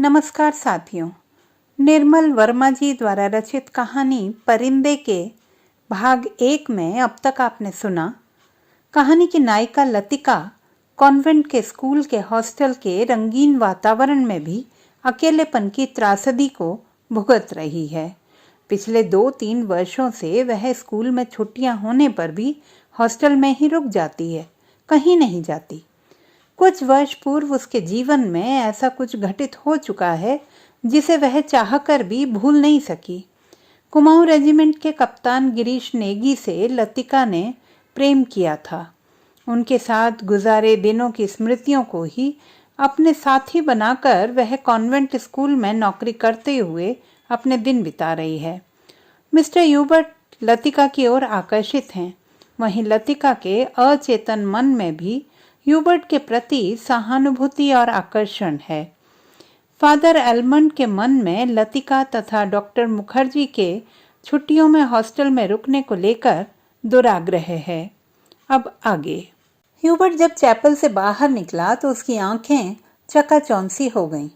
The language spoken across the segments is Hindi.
नमस्कार साथियों। निर्मल वर्मा जी द्वारा रचित कहानी परिंदे के भाग 1 में अब तक आपने सुना। कहानी की नायिका लतिका कॉन्वेंट के स्कूल के हॉस्टल के रंगीन वातावरण में भी अकेलेपन की त्रासदी को भुगत रही है। पिछले 2-3 वर्षों से वह स्कूल में छुट्टियां होने पर भी हॉस्टल में ही रुक जाती है, कहीं नहीं जाती। कुछ वर्ष पूर्व उसके जीवन में ऐसा कुछ घटित हो चुका है जिसे वह चाहकर भी भूल नहीं सकी। कुमाऊं रेजिमेंट के कप्तान गिरीश नेगी से लतिका ने प्रेम किया था। उनके साथ गुजारे दिनों की स्मृतियों को ही अपने साथी बनाकर वह कॉन्वेंट स्कूल में नौकरी करते हुए अपने दिन बिता रही है। मिस्टर यूबर्ट लतिका की ओर आकर्षित हैं। वहीं लतिका के अचेतन मन में भी ह्यूबर्ट के प्रति सहानुभूति और आकर्षण है। फादर एलमंड के मन में लतिका तथा डॉक्टर मुखर्जी के छुट्टियों में हॉस्टल में रुकने को लेकर दुराग्रह है। अब आगे। ह्यूबर्ट जब चैपल से बाहर निकला तो उसकी आंखें चकाचौंधी हो गईं।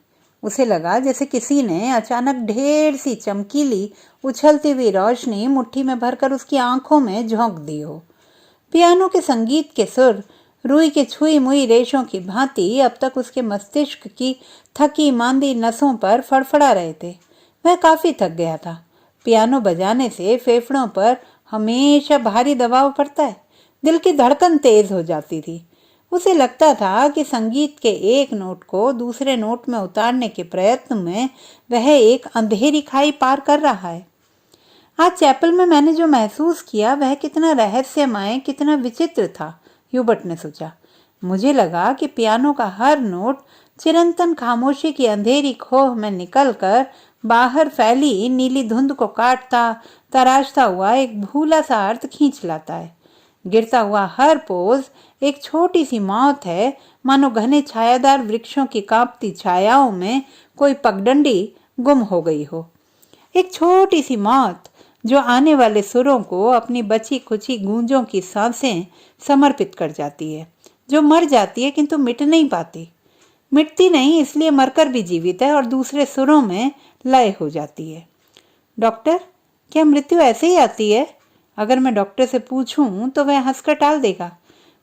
उसे लगा जैसे किसी ने अचानक ढेर सी चमकीली उछलती हुई रोशनी मुट्ठी में भरकर उसकी आंखों में झोंक दी हो। पियानो के संगीत के सुर रुई के छुई मुई रेशों की भांति अब तक उसके मस्तिष्क की थकी मांदी नसों पर फड़फड़ा रहे थे। वह काफी थक गया था। पियानो बजाने से फेफड़ों पर हमेशा भारी दबाव पड़ता है। दिल की धड़कन तेज हो जाती थी। उसे लगता था कि संगीत के एक नोट को दूसरे नोट में उतारने के प्रयत्न में वह एक अंधेरी खाई पार कर रहा है। आज चैपल में मैंने जो महसूस किया वह कितना रहस्यमय, कितना विचित्र था, ह्यूबर्ट ने सोचा। मुझे लगा कि पियानो का हर नोट चिरंतन खामोशी की अंधेरी खोह में निकलकर बाहर फैली नीली धुंध को काटता तराशता हुआ एक भूला सा अर्थ खींच लाता है। गिरता हुआ हर पोज एक छोटी सी मौत है, मानो घने छायादार वृक्षों की कांपती छायाओं में कोई पगडंडी गुम हो गई हो। एक छोटी सी मौत जो आने वाले सुरों को अपनी बची खुची गूंजों की सांसें समर्पित कर जाती है, जो मर जाती है किंतु मिट नहीं पाती। मिटती नहीं, इसलिए मरकर भी जीवित है और दूसरे सुरों में लय हो जाती है। डॉक्टर, क्या मृत्यु ऐसे ही आती है? अगर मैं डॉक्टर से पूछूं तो वह हंसकर टाल देगा।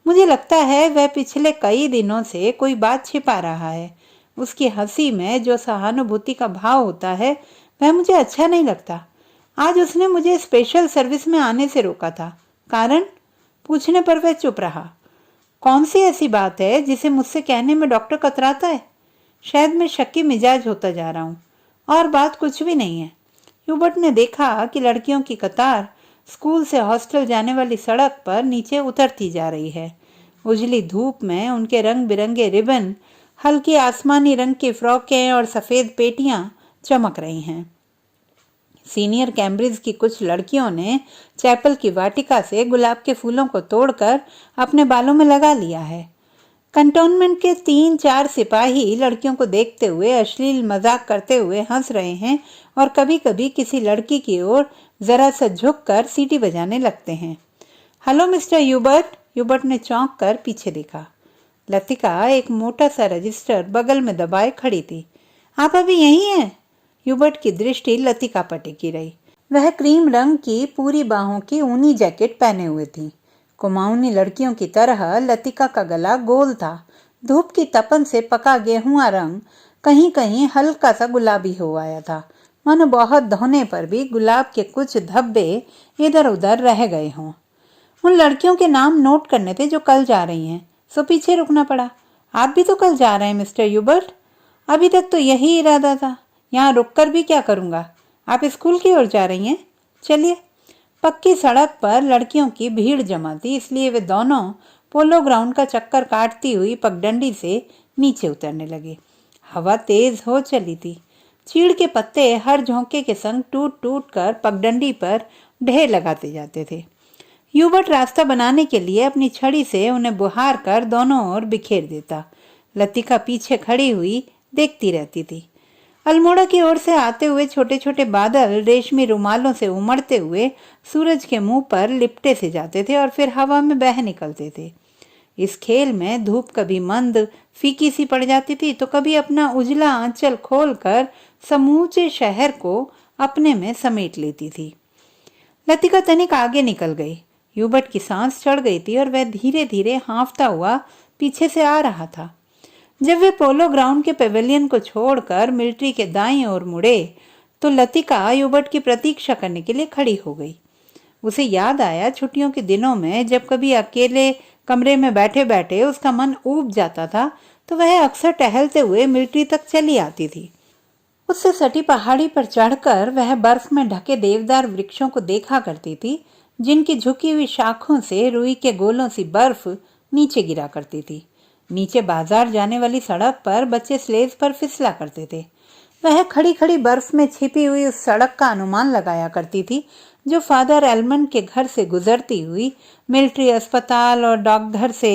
मुझे लगता है वह पिछले कई दिनों से कोई बात छिपा रहा है। उसकी हंसी में जो सहानुभूति का भाव होता है वह मुझे अच्छा नहीं लगता। आज उसने मुझे स्पेशल सर्विस में आने से रोका था। कारण पूछने पर वह चुप रहा। कौन सी ऐसी बात है जिसे मुझसे कहने में डॉक्टर कतराता है? शायद मैं शक्की मिजाज होता जा रहा हूँ। और बात कुछ भी नहीं है। ह्यूबर्ट ने देखा कि लड़कियों की कतार स्कूल से हॉस्टल जाने वाली सड़क पर नीचे उतरती जा रही है। उजली धूप में उनके रंग बिरंगे रिबन, हल्की आसमानी रंग की फ्रॉकें और सफ़ेद पेटियां चमक रही हैं। सीनियर कैम्ब्रिज की कुछ लड़कियों ने चैपल की वाटिका से गुलाब के फूलों को तोड़कर अपने बालों में लगा लिया है। कंटोनमेंट के 3-4 सिपाही लड़कियों को देखते हुए अश्लील मजाक करते हुए हंस रहे हैं और कभी कभी किसी लड़की की ओर जरा सा झुककर सीटी बजाने लगते हैं। Hello mister Hubert. ह्यूबर्ट ने चौंक कर पीछे देखा। लतिका एक मोटा सा रजिस्टर बगल में दबाए खड़ी थी। आप अभी यहीं हैं? ह्यूबर्ट की दृष्टि लतिका पर टिकी रही। वह क्रीम रंग की पूरी बाहों की ऊनी जैकेट पहने हुए थी। कुमाऊनी लड़कियों की तरह लतिका का गला गोल था। धूप की तपन से पका गेहुआ रंग कहीं कहीं हल्का सा गुलाबी हो आया था, मानो बहुत धोने पर भी गुलाब के कुछ धब्बे इधर उधर रह गए हों। उन लड़कियों के नाम नोट करने थे जो कल जा रही हैं, सो पीछे रुकना पड़ा। आप भी तो कल जा रहे हैं मिस्टर ह्यूबर्ट? अभी तक तो यही इरादा था। यहाँ रुककर भी क्या करूँगा? आप स्कूल की ओर जा रही हैं? चलिए। पक्की सड़क पर लड़कियों की भीड़ जमा थी, इसलिए वे दोनों पोलो ग्राउंड का चक्कर काटती हुई पगडंडी से नीचे उतरने लगे। हवा तेज हो चली थी। चीड़ के पत्ते हर झोंके के संग टूट टूट कर पगडंडी पर ढेर लगाते जाते थे। ह्यूबर्ट रास्ता बनाने के लिए अपनी छड़ी से उन्हें बुहार कर दोनों ओर बिखेर देता। लतिका पीछे खड़ी हुई देखती रहती थी। अल्मोड़ा की ओर से आते हुए छोटे छोटे बादल रेशमी रुमालों से उमड़ते हुए सूरज के मुंह पर लिपटे से जाते थे और फिर हवा में बह निकलते थे। इस खेल में धूप कभी मंद फीकी सी पड़ जाती थी तो कभी अपना उजला आंचल खोलकर समूचे शहर को अपने में समेट लेती थी। लतिका तनिक आगे निकल गई। ह्यूबर्ट की सांस चढ़ गई थी और वह धीरे धीरे हाँफता हुआ पीछे से आ रहा था। जब वे पोलो ग्राउंड के पेवेलियन को छोड़कर मिलिट्री के दाईं ओर मुड़े तो लतिका ह्यूबर्ट की प्रतीक्षा करने के लिए खड़ी हो गई। उसे याद आया छुट्टियों के दिनों में जब कभी अकेले कमरे में बैठे बैठे उसका मन ऊब जाता था तो वह अक्सर टहलते हुए मिलिट्री तक चली आती थी। उससे सटी पहाड़ी पर चढ़कर वह बर्फ में ढके देवदार वृक्षों को देखा करती थी, जिनकी झुकी हुई शाखों से रुई के गोलों सी बर्फ नीचे गिरा करती थी। नीचे बाजार जाने वाली सड़क पर बच्चे स्लेज पर फिसला करते थे। वह खड़ी खड़ी बर्फ में छिपी हुई उस सड़क का अनुमान लगाया करती थी जो फादर एलमंड के घर से गुजरती हुई मिलिट्री अस्पताल और डाकघर से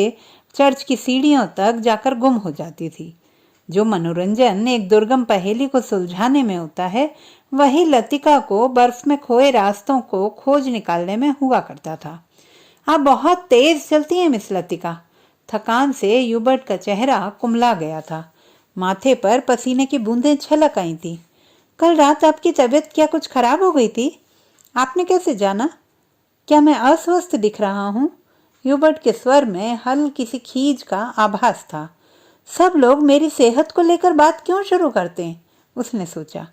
चर्च की सीढ़ियों तक जाकर गुम हो जाती थी। जो मनोरंजन एक दुर्गम पहेली को सुलझाने में होता है, वही लतिका को बर्फ में खोए रास्तों को खोज निकालने में हुआ करता था। आप बहुत तेज चलती हैं मिस लतिका। थकान से ह्यूबर्ट का चेहरा कुमला गया था। माथे पर पसीने की बूंदें छलक आई थी। कल रात आपकी तबीयत क्या कुछ खराब हो गई थी? आपने कैसे जाना? क्या मैं अस्वस्थ दिख रहा हूँ? ह्यूबर्ट के स्वर में हल्की सी खीज का आभास था। सब लोग मेरी सेहत को लेकर बात क्यों शुरू करते हैं? उसने सोचा।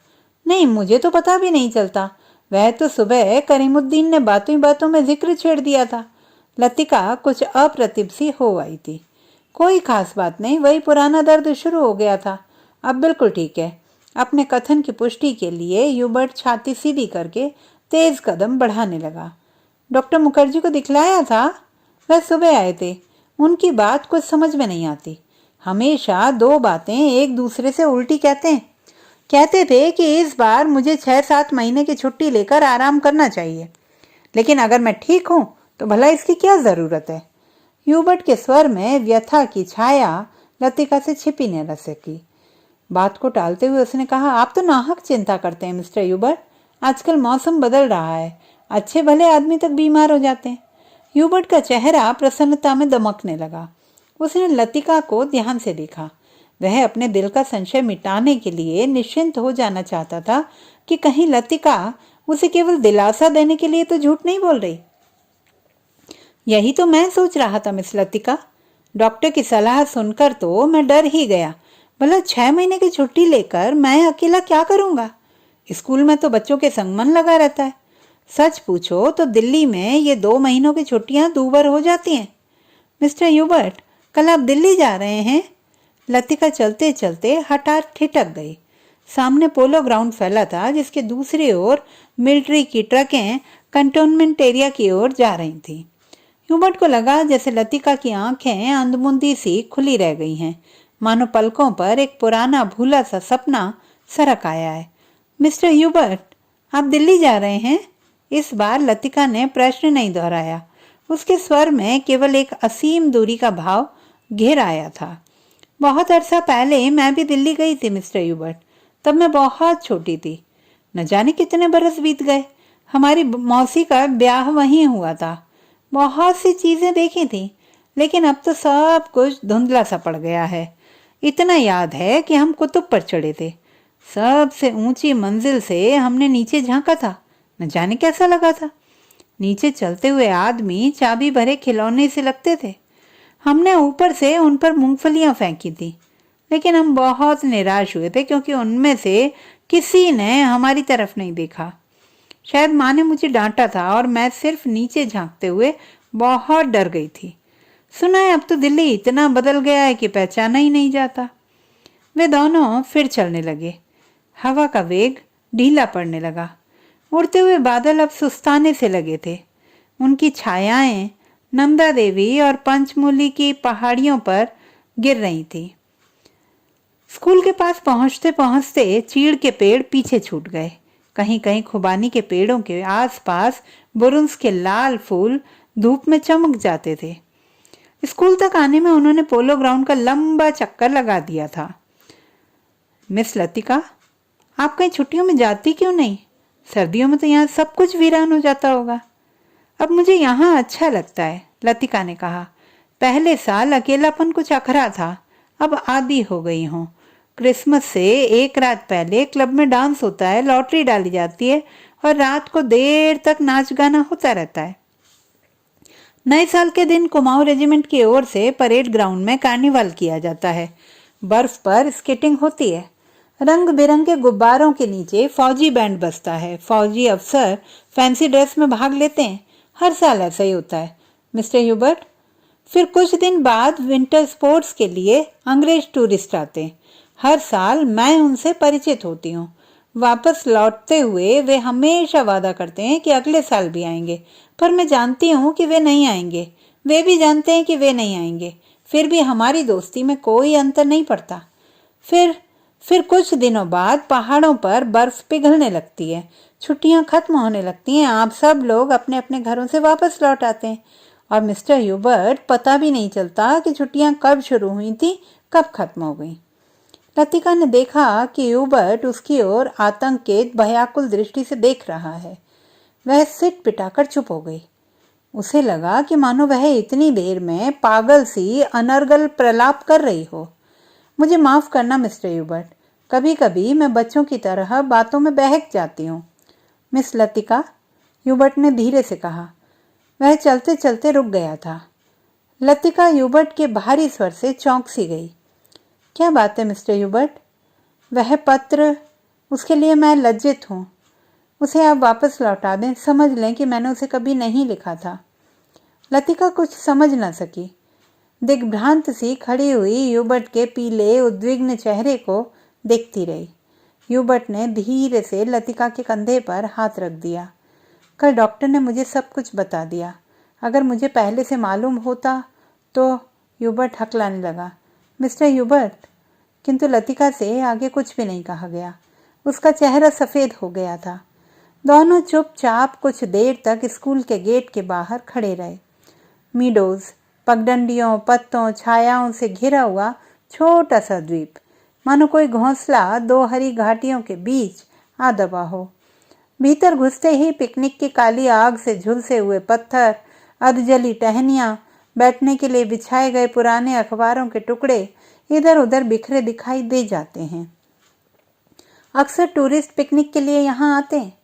नहीं, मुझे तो पता भी नहीं चलता। वह तो सुबह करीमुद्दीन ने बातों ही बातों में जिक्र छेड़ दिया था। लतिका कुछ अप्रतिभ सी हो आई थी। कोई खास बात नहीं, वही पुराना दर्द शुरू हो गया था। अब बिल्कुल ठीक है। अपने कथन की पुष्टि के लिए ह्यूबर्ट छाती सीधी करके तेज कदम बढ़ाने लगा। डॉक्टर मुखर्जी को दिखलाया था? वह सुबह आए थे। उनकी बात कुछ समझ में नहीं आती। हमेशा दो बातें एक दूसरे से उल्टी कहते हैं। कहते थे कि इस बार मुझे 6-7 महीने की छुट्टी लेकर आराम करना चाहिए, लेकिन अगर मैं ठीक हूं तो भला इसकी क्या जरूरत है? ह्यूबर्ट के स्वर में व्यथा की छाया लतिका से छिपी न रह सकी। बात को टालते हुए उसने कहा, आप तो नाहक चिंता करते हैं मिस्टर ह्यूबर्ट। आजकल मौसम बदल रहा है, अच्छे भले आदमी तक बीमार हो जाते हैं। ह्यूबर्ट का चेहरा प्रसन्नता में दमकने लगा। उसने लतिका को ध्यान से देखा। वह अपने दिल का संशय मिटाने के लिए निश्चिंत हो जाना चाहता था कि कहीं लतिका उसे केवल दिलासा देने के लिए तो झूठ नहीं बोल रही। यही तो मैं सोच रहा था मिस लतिका। डॉक्टर की सलाह सुनकर तो मैं डर ही गया। भला 6 महीने की छुट्टी लेकर मैं अकेला क्या करूंगा? स्कूल में तो बच्चों के संग मन लगा रहता है। सच पूछो तो दिल्ली में ये 2 महीनों की छुट्टियां दूभर हो जाती हैं। मिस्टर ह्यूबर्ट, कल आप दिल्ली जा रहे हैं? लतिका चलते चलते हठात ठिठक गई। सामने पोलो ग्राउंड फैला था, जिसके दूसरी ओर मिलिट्री की ट्रकें कंटोनमेंट एरिया की ओर जा रही थीं। ह्यूबर्ट को लगा जैसे लतिका की आंखें अंधमुंदी सी खुली रह गई हैं, मानो पलकों पर एक पुराना भूला सा सपना सरक आया है। मिस्टर ह्यूबर्ट, आप दिल्ली जा रहे हैं? इस बार लतिका ने प्रश्न नहीं दोहराया। उसके स्वर में केवल एक असीम दूरी का भाव घेर आया था। बहुत अरसा पहले मैं भी दिल्ली गई थी मिस्टर ह्यूबर्ट। तब मैं बहुत छोटी थी। न जाने कितने बरस बीत गए। हमारी मौसी का ब्याह वहीं हुआ था। बहुत सी चीजें देखी थी, लेकिन अब तो सब कुछ धुंधला सा पड़ गया है। इतना याद है कि हम कुतुब पर चढ़े थे। सबसे ऊंची मंजिल से हमने नीचे झांका था। न जाने कैसा लगा था। नीचे चलते हुए आदमी चाबी भरे खिलौने से लगते थे। हमने ऊपर से उन पर मूंगफलियां फेंकी थी, लेकिन हम बहुत निराश हुए थे क्योंकि उनमें से किसी ने हमारी तरफ नहीं देखा। शायद माँ ने मुझे डांटा था और मैं सिर्फ नीचे झांकते हुए बहुत डर गई थी। सुना है अब तो दिल्ली इतना बदल गया है कि पहचाना ही नहीं जाता। वे दोनों फिर चलने लगे। हवा का वेग ढीला पड़ने लगा। उड़ते हुए बादल अब सुस्ताने से लगे थे। उनकी छायाएं नंदा देवी और पंचमूली की पहाड़ियों पर गिर रही थी। स्कूल के पास पहुंचते पहुंचते चीड़ के पेड़ पीछे छूट गए। कहीं कहीं खुबानी के पेड़ों के आसपास बुरुंस के लाल फूल धूप में चमक जाते थे। स्कूल तक आने में उन्होंने पोलो ग्राउंड का लंबा चक्कर लगा दिया था। मिस लतिका, आप कहीं छुट्टियों में जाती क्यों नहीं? सर्दियों में तो यहाँ सब कुछ वीरान हो जाता होगा। अब मुझे यहाँ अच्छा लगता है, लतिका ने कहा। पहले साल अकेलापन कुछ अखरा था, अब आदी हो गई हूँ। क्रिसमस से एक रात पहले क्लब में डांस होता है, लॉटरी डाली जाती है और रात को देर तक नाच गाना होता रहता है। नए साल के दिन कुमाऊं रेजिमेंट की ओर से परेड ग्राउंड में कार्निवल किया जाता है। बर्फ पर स्केटिंग होती है। रंग बिरंगे गुब्बारों के नीचे फौजी बैंड बजता है। फौजी अफसर फैंसी ड्रेस में भाग लेते हैं। हर साल ऐसा ही होता है मिस्टर ह्यूबर्ट। फिर कुछ दिन बाद विंटर स्पोर्ट्स के लिए अंग्रेज टूरिस्ट आते हैं। हर साल मैं उनसे परिचित होती हूँ। वापस लौटते हुए वे हमेशा वादा करते हैं कि अगले साल भी आएंगे, पर मैं जानती हूँ कि वे नहीं आएंगे। वे भी जानते हैं कि वे नहीं आएंगे। फिर भी हमारी दोस्ती में कोई अंतर नहीं पड़ता। फिर कुछ दिनों बाद पहाड़ों पर बर्फ पिघलने लगती है। छुट्टियां खत्म होने लगती हैं। आप सब लोग अपने अपने घरों से वापस लौट आते हैं और मिस्टर ह्यूबर्ट पता भी नहीं चलता कि छुट्टियां कब शुरू हुई थी, कब खत्म हो गई। लतिका ने देखा कि ह्यूबर्ट उसकी ओर आतंक के भयाकुल दृष्टि से देख रहा है। वह सिट पिटाकर चुप हो गई। उसे लगा कि मानो वह इतनी देर में पागल सी अनर्गल प्रलाप कर रही हो। मुझे माफ करना मिस्टर ह्यूबर्ट, कभी कभी मैं बच्चों की तरह बातों में बहक जाती हूँ। मिस लतिका, ह्यूबर्ट ने धीरे से कहा। वह चलते चलते रुक गया था। लतिका ह्यूबर्ट के भारी स्वर से चौंक सी गई। क्या बात है मिस्टर ह्यूबर्ट? वह पत्र, उसके लिए मैं लज्जित हूँ। उसे आप वापस लौटा दें। समझ लें कि मैंने उसे कभी नहीं लिखा था। लतिका कुछ समझ न सकी। दिग्भ्रांत सी खड़ी हुई ह्यूबर्ट के पीले उद्विग्न चेहरे को देखती रही। ह्यूबर्ट ने धीरे से लतिका के कंधे पर हाथ रख दिया। कल डॉक्टर ने मुझे सब कुछ बता दिया। अगर मुझे पहले से मालूम होता तो। ह्यूबर्ट हकलाने लगा। मिस्टर ह्यूबर्ट, किंतु लतिका से आगे कुछ भी नहीं कहा गया। उसका चेहरा सफ़ेद हो गया था। दोनों चुपचाप कुछ देर तक स्कूल के गेट के बाहर खड़े रहे। मीडोज, पगडंडियों, पत्तों, छायाओं से घिरा हुआ छोटा सा द्वीप, मानो कोई घोंसला दो हरी घाटियों के बीच आ दबा हो। भीतर घुसते ही पिकनिक की काली आग से झुलसे हुए पत्थर, अधजली टहनियाँ, बैठने के लिए बिछाए गए पुराने अखबारों के टुकड़े इधर उधर बिखरे दिखाई दे जाते हैं। अक्सर टूरिस्ट पिकनिक के लिए यहाँ आते हैं।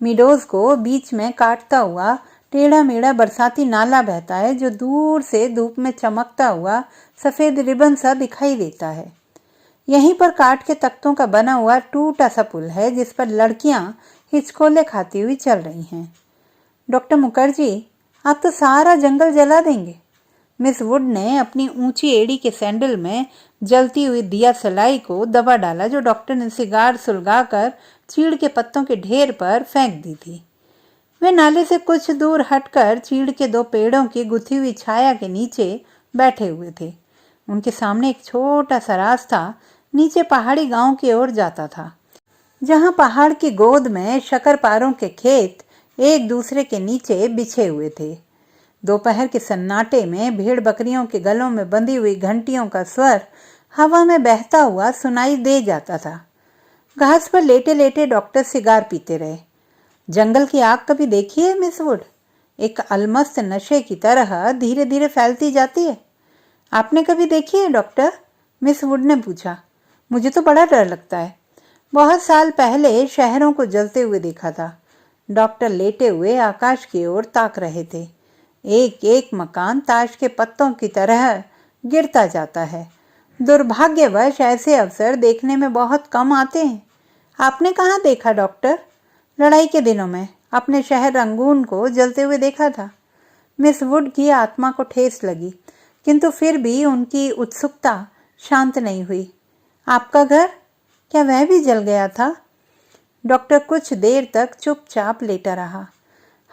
मीडोज को बीच में काटता हुआ टेढ़ा मेढ़ा बरसाती नाला बहता है जो दूर से धूप में चमकता हुआ सफ़ेद रिबन सा दिखाई देता है। यहीं पर काठ के तख्तों का बना हुआ टूटा सा पुल है जिस पर लड़कियां हिचकोले खाती हुई चल रही हैं। डॉक्टर मुखर्जी, आप तो सारा जंगल जला देंगे। मिस वुड ने अपनी ऊंची एड़ी के सैंडल में जलती हुई दिया सलाई को दबा डाला जो डॉक्टर ने सिगार सुलगाकर चीड़ के पत्तों के ढेर पर फेंक दी थी। वे नाले से कुछ दूर हटकर चीड़ के दो पेड़ों की गुथी हुई छाया के नीचे बैठे हुए थे। उनके सामने एक छोटा सा रास्ता नीचे पहाड़ी गांव की ओर जाता था, जहां पहाड़ की गोद में शक्करपारों के खेत एक दूसरे के नीचे बिछे हुए थे। दोपहर के सन्नाटे में भेड़ बकरियों के गलों में बंधी हुई घंटियों का स्वर हवा में बहता हुआ सुनाई दे जाता था। घास पर लेटे लेटे डॉक्टर सिगार पीते रहे। जंगल की आग कभी देखी है मिस वुड? एक अलमस्त नशे की तरह धीरे धीरे फैलती जाती है। आपने कभी देखी है डॉक्टर? मिस वुड ने पूछा। मुझे तो बड़ा डर लगता है। बहुत साल पहले शहरों को जलते हुए देखा था। डॉक्टर लेटे हुए आकाश की ओर ताक रहे थे। एक एक मकान ताश के पत्तों की तरह गिरता जाता है। दुर्भाग्यवश ऐसे अवसर देखने में बहुत कम आते हैं। आपने कहाँ देखा डॉक्टर? लड़ाई के दिनों में अपने शहर रंगून को जलते हुए देखा था। मिस वुड की आत्मा को ठेस लगी, किंतु फिर भी उनकी उत्सुकता शांत नहीं हुई। आपका घर, क्या वह भी जल गया था? डॉक्टर कुछ देर तक चुपचाप लेटा रहा।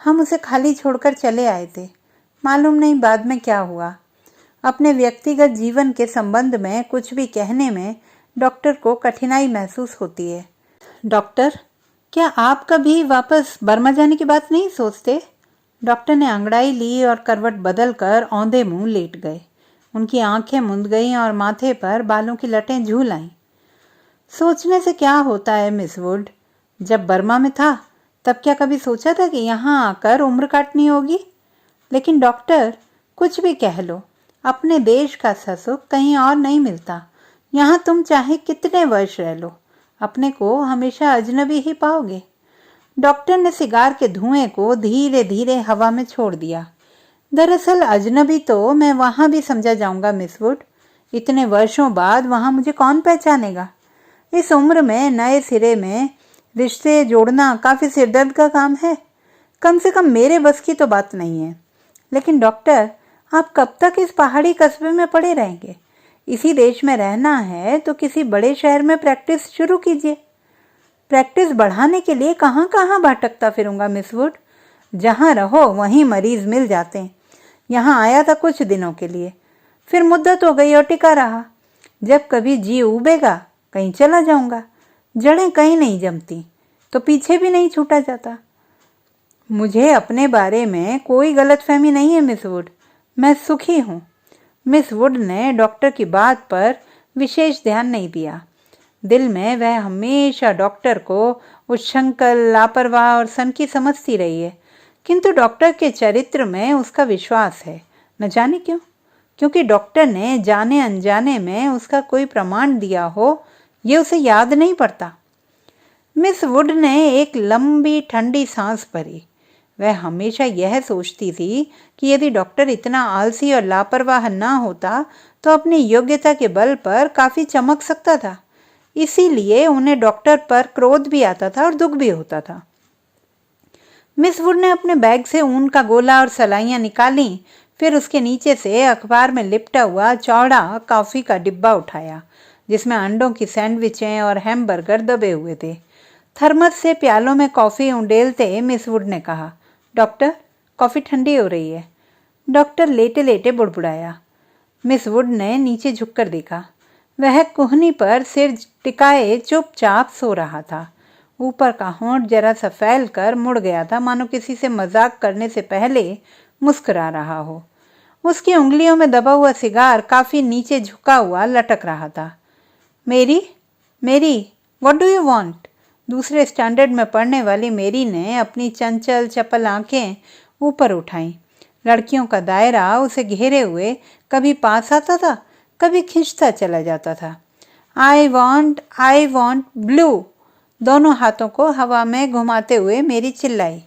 हम उसे खाली छोड़कर चले आए थे। मालूम नहीं बाद में क्या हुआ। अपने व्यक्तिगत जीवन के संबंध में कुछ भी कहने में डॉक्टर को कठिनाई महसूस होती है। डॉक्टर, क्या आप कभी वापस बर्मा जाने की बात नहीं सोचते? डॉक्टर ने अंगड़ाई ली और करवट बदलकर औंधे मुंह लेट गए। उनकी आंखें मुंद गईं और माथे पर बालों की लटें झूल आईं। सोचने से क्या होता है मिस वुड? जब बर्मा में था तब क्या कभी सोचा था कि यहाँ आकर उम्र काटनी होगी? लेकिन डॉक्टर, कुछ भी कह लो, अपने देश का सुख कहीं और नहीं मिलता। यहाँ तुम चाहे कितने वर्ष रह लो, अपने को हमेशा अजनबी ही पाओगे। डॉक्टर ने सिगार के धुएं को धीरे धीरे हवा में छोड़ दिया। दरअसल अजनबी तो मैं वहां भी समझा जाऊंगा मिस वुड। इतने वर्षों बाद वहां मुझे कौन पहचानेगा। इस उम्र में नए सिरे में रिश्ते जोड़ना काफी सिरदर्द का काम है। कम से कम मेरे बस की तो बात नहीं है। लेकिन डॉक्टर, आप कब तक इस पहाड़ी कस्बे में पड़े रहेंगे? इसी देश में रहना है तो किसी बड़े शहर में प्रैक्टिस शुरू कीजिए। प्रैक्टिस बढ़ाने के लिए कहाँ कहाँ भटकता फिरूंगा मिस वुड। जहाँ रहो वहीं मरीज मिल जाते हैं। यहाँ आया था कुछ दिनों के लिए, फिर मुद्दत हो गई और टिका रहा। जब कभी जी उबेगा कहीं चला जाऊंगा। जड़ें कहीं नहीं जमती तो पीछे भी नहीं छूटा जाता। मुझे अपने बारे में कोई गलतफहमी नहीं है मिस वुड, मैं सुखी हूँ। मिस वुड ने डॉक्टर की बात पर विशेष ध्यान नहीं दिया। दिल में वह हमेशा डॉक्टर को उच्छृंखल, लापरवाह और सनकी समझती रही है, किंतु डॉक्टर के चरित्र में उसका विश्वास है। न जाने क्यों, क्योंकि डॉक्टर ने जाने अनजाने में उसका कोई प्रमाण दिया हो, ये उसे याद नहीं पड़ता। मिस वुड ने एक लंबी ठंडी सांस भरी। वह हमेशा यह सोचती थी कि यदि डॉक्टर इतना आलसी और लापरवाह न होता तो अपनी योग्यता के बल पर काफी चमक सकता था। इसीलिए उन्हें डॉक्टर पर क्रोध भी आता था और दुख भी होता था। मिस वुड ने अपने बैग से ऊन का गोला और सलाइयां निकाली। फिर उसके नीचे से अखबार में लिपटा हुआ चौड़ा कॉफी का डिब्बा उठाया, जिसमें अंडों की सैंडविचें और हैमबर्गर दबे हुए थे। थर्मस से प्यालों में कॉफी उंडेलते मिस वुड ने कहा, डॉक्टर, कॉफी ठंडी हो रही है। डॉक्टर लेटे लेटे बुड़बुड़ाया। मिस वुड ने नीचे झुककर देखा। वह कोहनी पर सिर टिकाए चुपचाप सो रहा था। ऊपर का होंठ जरा सा फैल कर मुड़ गया था, मानो किसी से मजाक करने से पहले मुस्कुरा रहा हो। उसकी उंगलियों में दबा हुआ सिगार काफी नीचे झुका हुआ लटक रहा था। मेरी, व्हाट डू यू वांट? दूसरे स्टैंडर्ड में पढ़ने वाली मेरी ने अपनी चंचल चपल आंखें ऊपर उठाईं। लड़कियों का दायरा उसे घेरे हुए कभी पास आता था, कभी खिंचता चला जाता था। I want blue. दोनों हाथों को हवा में घुमाते हुए मेरी चिल्लाई।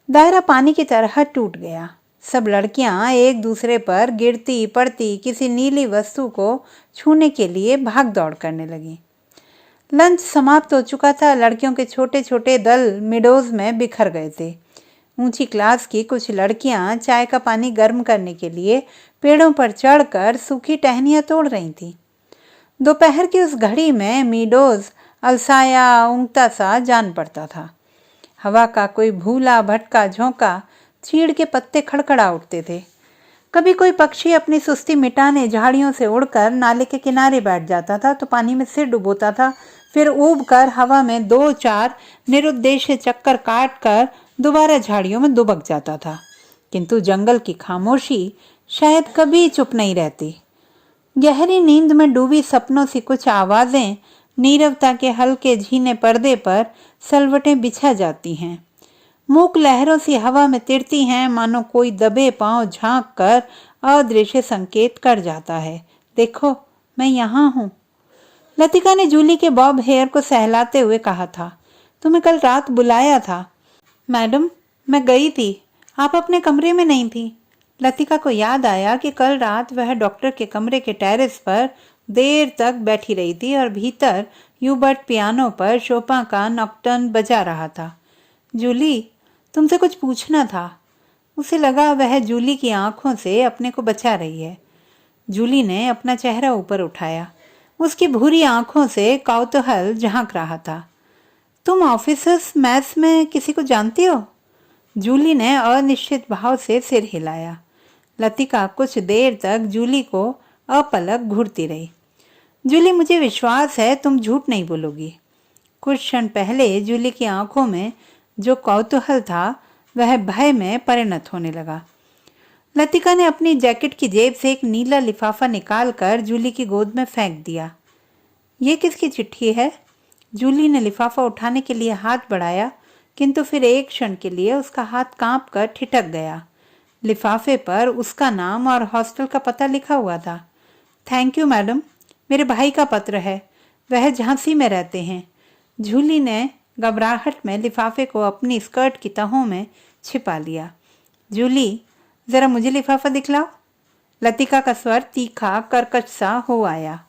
दायरा पानी की तरह टूट गया। सब लड़कियां एक दूसरे पर गिरती पड़ती किसी नीली वस्तु को छूने के लिए भाग दौड़ करने लगी। लंच समाप्त हो चुका था। लड़कियों के छोटे छोटे दल मिडोज में बिखर गए थे। ऊंची क्लास की कुछ लड़कियां चाय का पानी गर्म करने के लिए पेड़ों पर चढ़कर सूखी टहनियां तोड़ रही थीं। दोपहर की उस घड़ी में मीडोज अलसाया ऊँगता सा जान पड़ता था। हवा का कोई भूला भटका झोंका, चीड़ के पत्ते खड़खड़ा उठते थे। कभी कोई पक्षी अपनी सुस्ती मिटाने झाड़ियों से उड़कर नाले के किनारे बैठ जाता था तो पानी में सिर डुबोता था, फिर ऊब कर हवा में 2-4 निरुद्देश्य चक्कर काट कर दोबारा झाड़ियों में दुबक जाता था। किंतु जंगल की खामोशी शायद कभी चुप नहीं रहती। गहरी नींद में डूबी सपनों सी कुछ आवाजें नीरवता के हल्के झीने पर्दे पर सलवटें बिछा जाती हैं। मूक लहरों सी हवा में तिड़ती हैं, मानो कोई दबे पांव झांक कर अदृश्य संकेत कर जाता है, देखो मैं यहाँ हूँ। लतिका ने जूली के बॉब हेयर को सहलाते हुए कहा था, तुम्हें कल रात बुलाया था। मैडम, मैं गई थी, आप अपने कमरे में नहीं थी। लतिका को याद आया कि कल रात वह डॉक्टर के कमरे के टेरेस पर देर तक बैठी रही थी और भीतर ह्यूबर्ट पियानो पर शोपा का नॉक्टर्न बजा रहा था। जूली, तुमसे कुछ पूछना था। उसे लगा वह जूली की आंखों से अपने को बचा रही है। जूली ने अपना चेहरा ऊपर उठाया। उसकी भूरी आंखों से कौतूहल झांक रहा था। तुम ऑफिसर्स मैस में किसी को जानती हो? जूली ने अनिश्चित भाव से सिर हिलाया। लतिका कुछ देर तक जूली को अपलक घूरती रही। जूली, मुझे विश्वास है तुम झूठ नहीं बोलोगी। कुछ क्षण पहले जूली की आंखों में जो कौतूहल था वह भय में परिणत होने लगा। लतिका ने अपनी जैकेट की जेब से एक नीला लिफाफा निकालकर जूली की गोद में फेंक दिया। ये किसकी चिट्ठी है? जूली ने लिफाफा उठाने के लिए हाथ बढ़ाया, किंतु फिर एक क्षण के लिए उसका हाथ कांप कर ठिठक गया। लिफाफे पर उसका नाम और हॉस्टल का पता लिखा हुआ था। थैंक यू मैडम, मेरे भाई का पत्र है, वह झांसी में रहते हैं। जूली ने घबराहट में लिफाफे को अपनी स्कर्ट की तहों में छिपा लिया। जूली, जरा मुझे लिफाफा दिखलाओ। लतिका का स्वर तीखा कर्कश सा हो आया।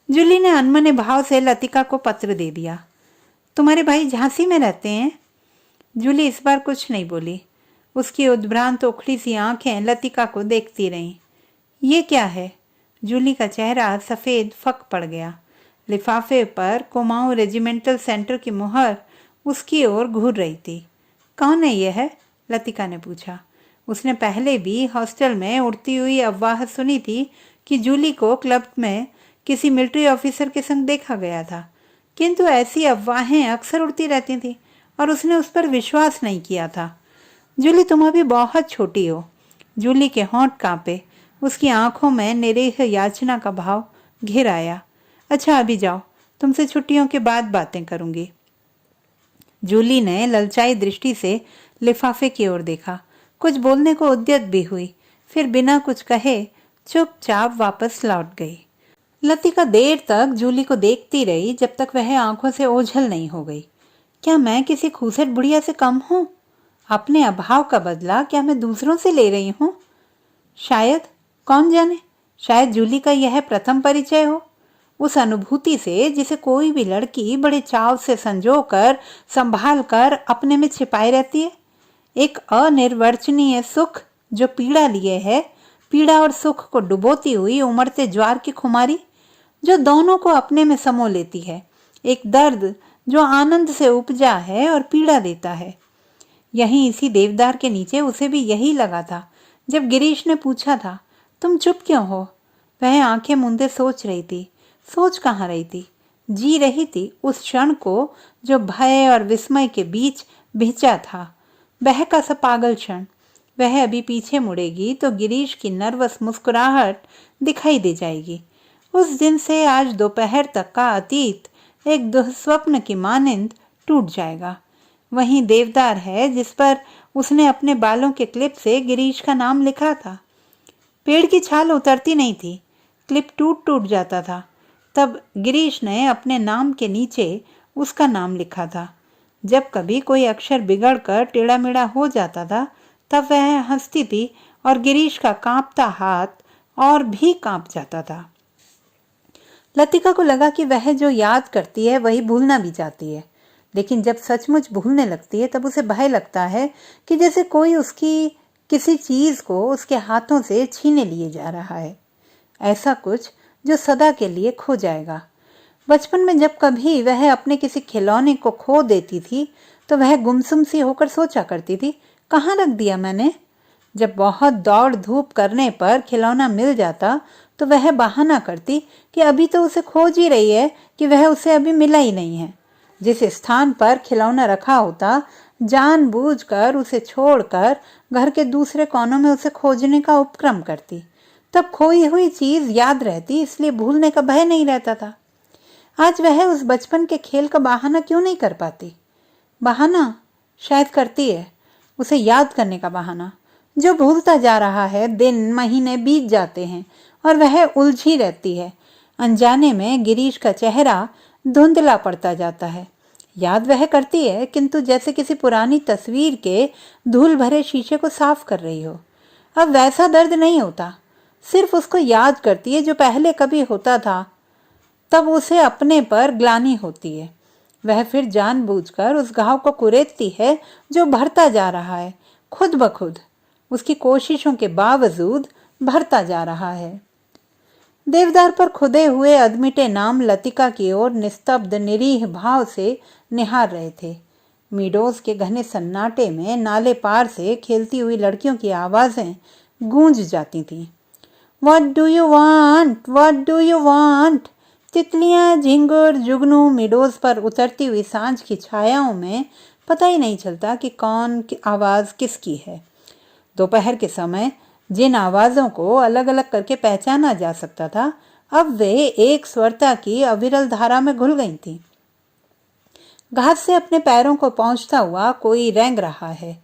जूली ने अनमने भाव से लतिका को पत्र दे दिया। तुम्हारे भाई झांसी में रहते हैं? जूली इस बार कुछ नहीं बोली। उसकी उद्भ्रांत उखड़ी सी आंखें लतिका को देखती रहीं। ये क्या है? जूली का चेहरा सफ़ेद फक पड़ गया। लिफाफे पर कुमाऊं रेजिमेंटल सेंटर की मुहर उसकी ओर घूर रही थी। कौन है यह? लतिका ने पूछा। उसने पहले भी हॉस्टल में उड़ती हुई अफवाह सुनी थी कि जूली को क्लब में किसी मिलिट्री ऑफिसर के संग देखा गया था, किंतु ऐसी अफवाहें अक्सर उड़ती रहती थी और उसने उस पर विश्वास नहीं किया था। जूली, तुम अभी बहुत छोटी हो। जूली के होंठ कांपे। उसकी आंखों में निरीह याचना का भाव घिर आया। अच्छा, अभी जाओ, तुमसे छुट्टियों के बाद बातें करूंगी। जूली ने ललचाई दृष्टि से लिफाफे की ओर देखा। कुछ बोलने को उद्यत भी हुई, फिर बिना कुछ कहे चुपचाप वापस लौट गई। लतिका देर तक जूली को देखती रही, जब तक वह आंखों से ओझल नहीं हो गई। क्या मैं किसी खूसट बुढ़िया से कम हूं? अपने अभाव का बदला क्या मैं दूसरों से ले रही हूं? शायद, कौन जाने, शायद जूली का यह प्रथम परिचय हो, उस अनुभूति से जिसे कोई भी लड़की बड़े चाव से संजो कर संभाल कर अपने में छिपाए रहती है। एक अनिर्वचनीय सुख जो पीड़ा लिए है, पीड़ा और सुख को डुबोती हुई उमड़ते ज्वार की खुमारी जो दोनों को अपने में समो लेती है। एक दर्द जो आनंद से उपजा है और पीड़ा देता है। यहीं इसी देवदार के नीचे उसे भी यही लगा था जब गिरीश ने पूछा था, तुम चुप क्यों हो? वह आंखें मूंदे सोच रही थी। सोच कहाँ रही थी, जी रही थी उस क्षण को जो भय और विस्मय के बीच भिंचा था। बहका सा पागल क्षण। वह अभी पीछे मुड़ेगी तो गिरीश की नर्वस मुस्कुराहट दिखाई दे जाएगी। उस दिन से आज दोपहर तक का अतीत एक दुस्वप्न की मानिंद टूट जाएगा। वहीं देवदार है जिस पर उसने अपने बालों के क्लिप से गिरीश का नाम लिखा था। पेड़ की छाल उतरती नहीं थी, क्लिप टूट टूट जाता था। तब गिरीश ने अपने नाम के नीचे उसका नाम लिखा था। जब कभी कोई अक्षर बिगड़कर टेढ़ा मेढ़ा हो जाता था तब वह हंसती थी और गिरीश का कांपता हाथ और भी कांप जाता था। लतिका को लगा कि वह जो याद करती है वही भूलना भी चाहती है, लेकिन जब सचमुच भूलने लगती है तब उसे भय लगता है कि जैसे कोई उसकी किसी चीज को उसके हाथों से छीने लिए जा रहा है, ऐसा कुछ जो सदा के लिए खो जाएगा। बचपन में जब कभी वह अपने किसी खिलौने को खो देती थी तो वह गुमसुम सी होकर सोचा करती थी, कहाँ रख दिया मैंने? जब बहुत दौड़ धूप करने पर खिलौना मिल जाता तो वह बहाना करती कि अभी तो उसे खोज ही रही है कि वह उसे अभी मिला ही नहीं है। जिस स्थान पर खिलौना रखा होता जानबूझकर उसे छोड़कर घर के दूसरे कोनों में उसे खोजने का उपक्रम करती। तब खोई हुई चीज याद रहती, इसलिए भूलने का भय नहीं रहता था। आज वह उस बचपन के खेल का बहाना क्यों नहीं कर पाती? बहाना शायद करती है, उसे याद करने का बहाना, जो भूलता जा रहा है। दिन महीने बीत जाते हैं और वह उलझी रहती है। अनजाने में गिरीश का चेहरा धुंधला पड़ता जाता है। याद वह करती है, किंतु जैसे किसी पुरानी तस्वीर के धूल भरे शीशे को साफ कर रही हो। अब वैसा दर्द नहीं होता, सिर्फ उसको याद करती है जो पहले कभी होता था। तब उसे अपने पर ग्लानि होती है। वह फिर जानबूझकर उस घाव को कुरेदती है जो भरता जा रहा है, खुद ब खुद, उसकी कोशिशों के बावजूद भरता जा रहा है। देवदार पर खुदे हुए अधमिटे नाम लतिका की ओर निस्तब्ध निरीह भाव से निहार रहे थे। मीडोज के घने सन्नाटे में नाले पार से खेलती हुई लड़कियों की आवाजें गूंज जाती थीं। What do you want? What do you want? तितलियां, झिंगुर, जुगनू मीडोज पर उतरती हुई सांझ की छायाओं में पता ही नहीं चलता कि कौन की आवाज किसकी है। दोपहर के समय जिन आवाजों को अलग अलग करके पहचाना जा सकता था, अब वे एक स्वरता की अविरल धारा में घुल गई थीं। घास से अपने पैरों को पहुंचता हुआ कोई रेंग रहा है।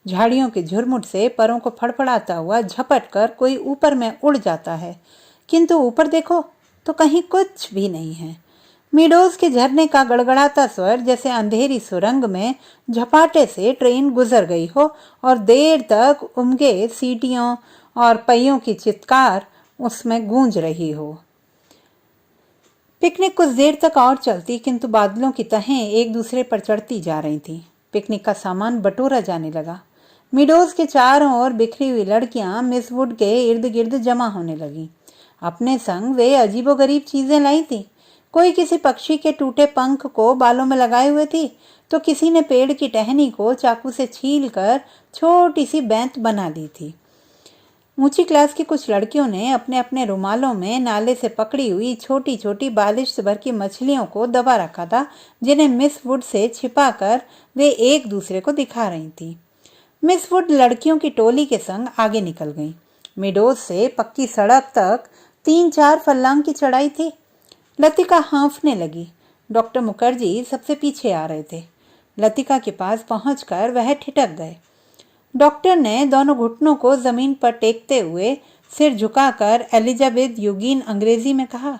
झाड़ियों के झुरमुट से परों को फड़फड़ाता हुआ झपट कर कोई ऊपर में उड़ जाता है, किंतु ऊपर देखो तो कहीं कुछ भी नहीं है। मीडोज के झरने का गड़गड़ाता स्वर जैसे अंधेरी सुरंग में झपाटे से ट्रेन गुजर गई हो और देर तक उमगे सीटियों और पहियों की चित्कार उसमें गूंज रही हो। पिकनिक कुछ देर तक और चलती, किंतु बादलों की तहें एक दूसरे पर चढ़ती जा रही थीं। पिकनिक का सामान बटोरा जाने लगा। मीडोज के चारों ओर बिखरी हुई लड़कियां मिस वुड के इर्द गिर्द जमा होने लगीं। अपने संग वे अजीबोगरीब चीजें लाई थी। कोई किसी पक्षी के टूटे पंख को बालों में लगाए हुए थी, तो किसी ने पेड़ की टहनी को चाकू से छील कर छोटी सी बैंत बना ली थी। ऊंची क्लास की कुछ लड़कियों ने अपने अपने रुमालों में नाले से पकड़ी हुई छोटी छोटी बालिश भर की मछलियों को दबा रखा था, जिन्हें मिस वुड से छिपाकर वे एक दूसरे को दिखा रही थी। मिस वुड लड़कियों की टोली के संग आगे निकल गई। मिडोज से पक्की सड़क तक 3-4 फर्लांग की चढ़ाई थी। लतिका हाँफने लगी। डॉक्टर मुखर्जी सबसे पीछे आ रहे थे। लतिका के पास पहुंचकर वह ठिठक गए। डॉक्टर ने दोनों घुटनों को जमीन पर टेकते हुए सिर झुकाकर एलिजाबेथ यूगीन अंग्रेजी में कहा,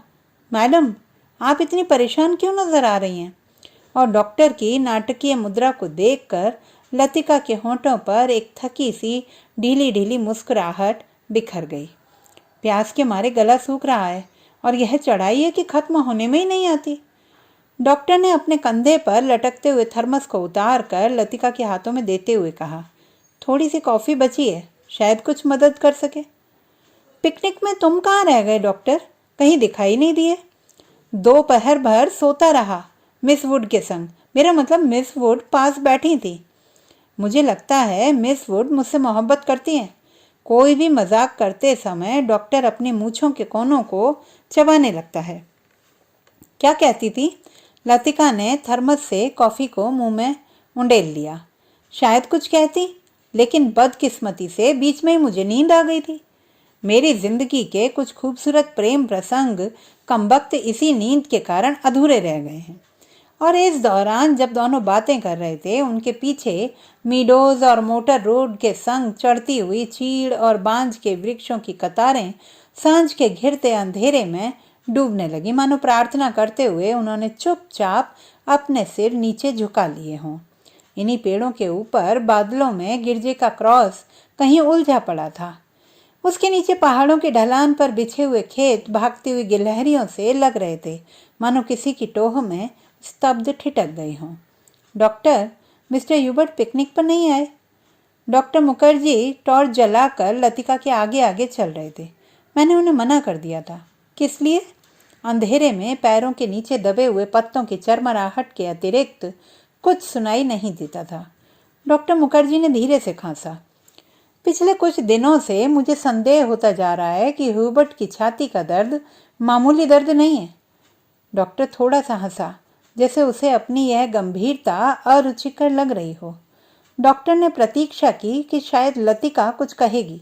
मैडम, आप इतनी परेशान क्यों नजर आ रही हैं? और डॉक्टर की नाटकीय मुद्रा को देखकर लतिका के होंठों पर एक थकी सी ढीली ढीली मुस्कुराहट बिखर गई। प्यास के मारे गला सूख रहा है और यह चढ़ाई है कि खत्म होने में ही नहीं आती। डॉक्टर ने अपने कंधे पर लटकते हुए थर्मस को उतार कर लतिका के हाथों में देते हुए कहा, थोड़ी सी कॉफी बची है, शायद कुछ मदद कर सके। पिकनिक में तुम कहाँ रह गए डॉक्टर? कहीं दिखाई नहीं दिए। दोपहर भर सोता रहा मिस वुड के संग। मेरा मतलब मिस वुड पास बैठी थी। मुझे लगता है मिस वुड मुझसे मोहब्बत करती हैं। कोई भी मजाक करते समय डॉक्टर अपनी मूंछों के कोनों को चबाने लगता है। क्या कहती थी? लतिका ने थर्मस से कॉफी को मुंह में उंडेल लिया। शायद कुछ कहती, लेकिन बदकिस्मती से बीच में ही मुझे नींद आ गई थी। मेरी जिंदगी के कुछ खूबसूरत प्रेम प्रसंग कमबख्त इसी नींद के कारण अधूरे रह गए हैं। और इस दौरान जब दोनों बातें कर रहे थे, उनके पीछे मीडोज और मोटर रोड के संग चढ़ती हुई चीड़ और बांज के वृक्षों की कतारें सांझ के घिरते अंधेरे में डूबने लगी। मानो प्रार्थना करते हुए उन्होंने चुपचाप अपने सिर नीचे झुका लिए हों। इन्हीं पेड़ों के ऊपर बादलों में गिरजे का क्रॉस कहीं उलझा पड़ा था। उसके नीचे पहाड़ों की ढलान पर बिछे हुए खेत भागती हुई गिलहरियों से लग रहे थे, मानो किसी की टोह में स्तब्ध ठिठक गई हों। डॉक्टर, मिस्टर ह्यूबर्ट पिकनिक पर नहीं आए? डॉक्टर मुखर्जी टॉर्च जलाकर लतिका के आगे आगे चल रहे थे। मैंने उन्हें मना कर दिया था। किस लिए? अंधेरे में पैरों के नीचे दबे हुए पत्तों की चरमराहट के अतिरिक्त कुछ सुनाई नहीं देता था। डॉक्टर मुखर्जी ने धीरे से खांसा। पिछले कुछ दिनों से मुझे संदेह होता जा रहा है कि ह्यूबर्ट की छाती का दर्द मामूली दर्द नहीं है। डॉक्टर थोड़ा सा हंसा, जैसे उसे अपनी यह गंभीरता अरुचिकर लग रही हो। डॉक्टर ने प्रतीक्षा की कि शायद लतिका कुछ कहेगी,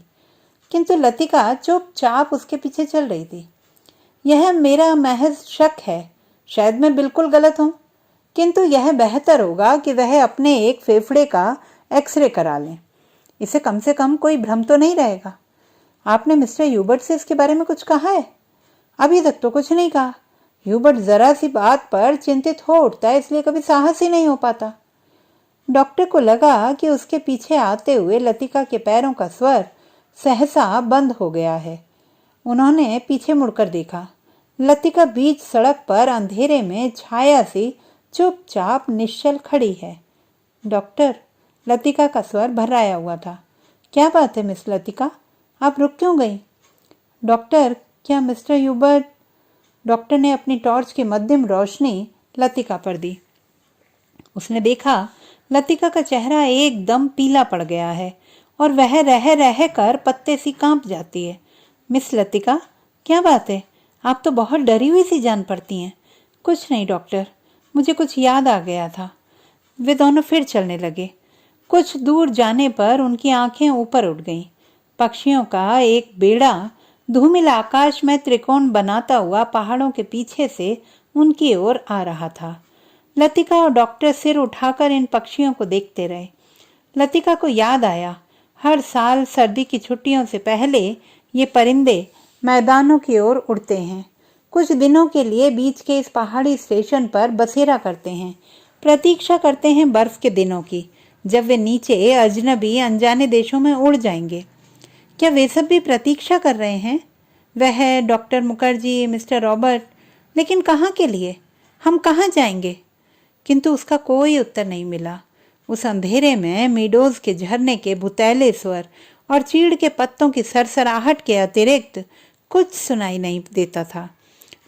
किंतु लतिका चुपचाप उसके पीछे चल रही थी। यह मेरा महज शक है, शायद मैं बिल्कुल गलत हूँ, किंतु यह बेहतर होगा कि वह अपने एक फेफड़े का एक्सरे करा लें। इसे कम से कम कोई भ्रम तो नहीं रहेगा। आपने मिस्टर ह्यूबर्ट से इसके बारे में कुछ कहा है? अभी तक तो कुछ नहीं कहा। ह्यूबर्ट जरा सी बात पर चिंतित हो उठता है, इसलिए कभी साहस ही नहीं हो पाता। डॉक्टर को लगा कि उसके पीछे आते हुए लतिका के पैरों का स्वर सहसा बंद हो गया है। उन्होंने पीछे मुड़कर देखा। लतिका बीच सड़क पर अंधेरे में छाया सी चुपचाप निश्चल खड़ी है। डॉक्टर, लतिका का स्वर भर्राया हुआ था। क्या बात है मिस लतिका, आप रुक क्यों गई? डॉक्टर, क्या मिस्टर ह्यूबर्ट? डॉक्टर ने अपनी टॉर्च की मध्यम रोशनी लतिका पर दी। उसने देखा लतिका का चेहरा एकदम पीला पड़ गया है और वह रह रह कर पत्ते सी कांप जाती है। मिस लतिका, क्या बात है? आप तो बहुत डरी हुई सी जान पड़ती हैं। कुछ नहीं डॉक्टर, मुझे कुछ याद आ गया था। वे दोनों फिर चलने लगे। कुछ दूर जाने पर उनकी आंखें ऊपर उठ गईं। पक्षियों का एक बेड़ा धूमिल आकाश में त्रिकोण बनाता हुआ पहाड़ों के पीछे से उनकी ओर आ रहा था। लतिका और डॉक्टर सिर उठाकर इन पक्षियों को देखते रहे। लतिका को याद आया, हर साल सर्दी की छुट्टियों से पहले ये परिंदे मैदानों की ओर उड़ते हैं। कुछ दिनों के लिए बीच के इस पहाड़ी स्टेशन पर बसेरा करते हैं, प्रतीक्षा करते हैं बर्फ के दिनों की, जब वे नीचे अजनबी अनजाने देशों में उड़ जाएंगे। क्या वे सब भी प्रतीक्षा कर रहे हैं? वह, डॉक्टर मुखर्जी, मिस्टर रॉबर्ट, लेकिन कहाँ के लिए? हम कहाँ जाएंगे? किंतु उसका कोई उत्तर नहीं मिला। उस अंधेरे में मीडोज के झरने के भुतैले स्वर और चीड़ के पत्तों की सरसराहट के अतिरिक्त कुछ सुनाई नहीं देता था।